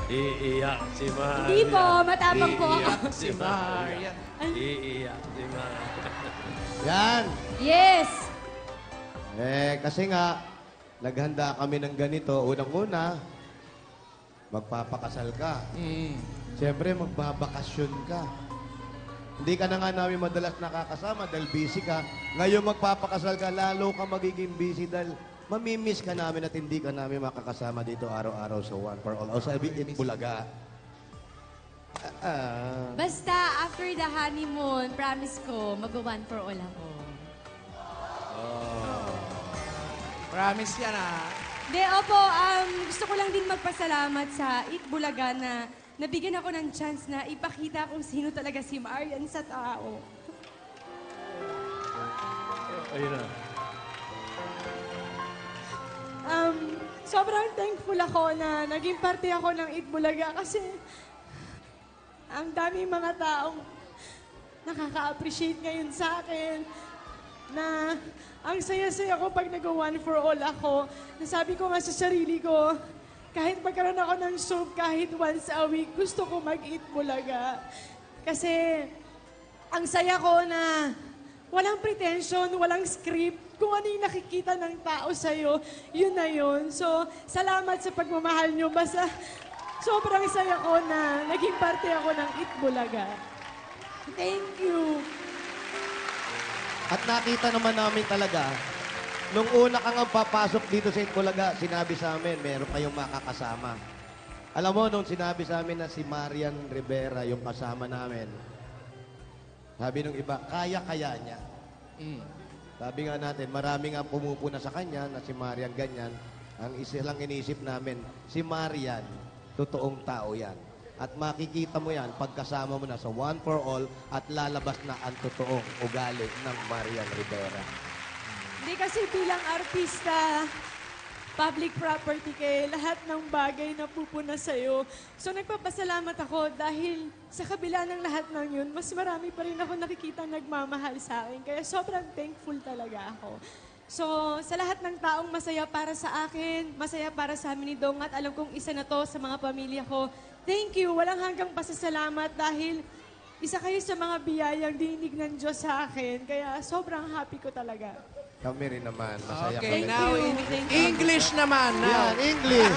Iiyak si Marian. Hindi po, matapang po ako. Iiyak si Marian. Iiyak si Marian. Yan. Yes! Kasi nga, naghanda kami ng ganito. Unang-una, magpapakasal ka. Siyempre, magbabakasyon ka. Hindi ka na nga namin madalas nakakasama dahil busy ka. Ngayon magpapakasal ka, lalo ka magiging busy dahil mamimiss ka namin at hindi ka namin makakasama dito araw-araw sa One for All. O sa Bulaga. Basta, after the honeymoon, promise ko, mag-one for all ako. Promise yan, ah. Hindi, opo, gusto ko lang din magpasalamat sa Eat Bulaga na nabigyan ako ng chance na ipakita kung sino talaga si Marian sa tao. Ayun na. Sobrang thankful ako na naging parte ako ng Eat Bulaga kasi ang daming mga taong nakaka-appreciate ngayon sa akin na ang saya-saya ko pag nag-one for all ako. Nasabi ko nga sa sarili ko, kahit magkaroon ako ng soap kahit once a week, gusto ko mag-Eat Bulaga. Kasi ang saya ko na walang pretension, walang script. Kung ano yung nakikita ng tao sa'yo, yun na yun. So, salamat sa pagmamahal nyo. Basta, sobrang saya ko na naging parte ako ng Eat Bulaga. Thank you. At nakita naman namin talaga, nung una ka nga papasok dito sa Eat Bulaga, sinabi sa amin, meron kayong makakasama. Alam mo, nung sinabi sa amin na si Marian Rivera yung kasama namin, sabi nung iba, kaya-kaya niya. Sabi nga natin, marami nga pumupuna sa kanya na si Marian ganyan. Ang isa lang inisip namin, si Marian, totoong tao yan. At makikita mo yan pagkasama mo na sa One for All at lalabas na ang totoong ugali ng Marian Rivera. Hindi kasi bilang artista, public property kay lahat ng bagay na pupuna sa'yo. So nagpapasalamat ako dahil sa kabila ng lahat ng yun, mas marami pa rin ako nakikita nagmamahal sa akin. Kaya sobrang thankful talaga ako. So sa lahat ng taong masaya para sa akin, masaya para sa amin ni Dong at alam kong isa na to sa mga pamilya ko, thank you. Walang hanggang pasasalamat dahil isa kayo sa mga biyayang dinig ng Diyos sa akin. Kaya sobrang happy ko talaga. Kami rin naman, masaya Okay, kami. now you. in Thank you. English naman. Now. Yan, English.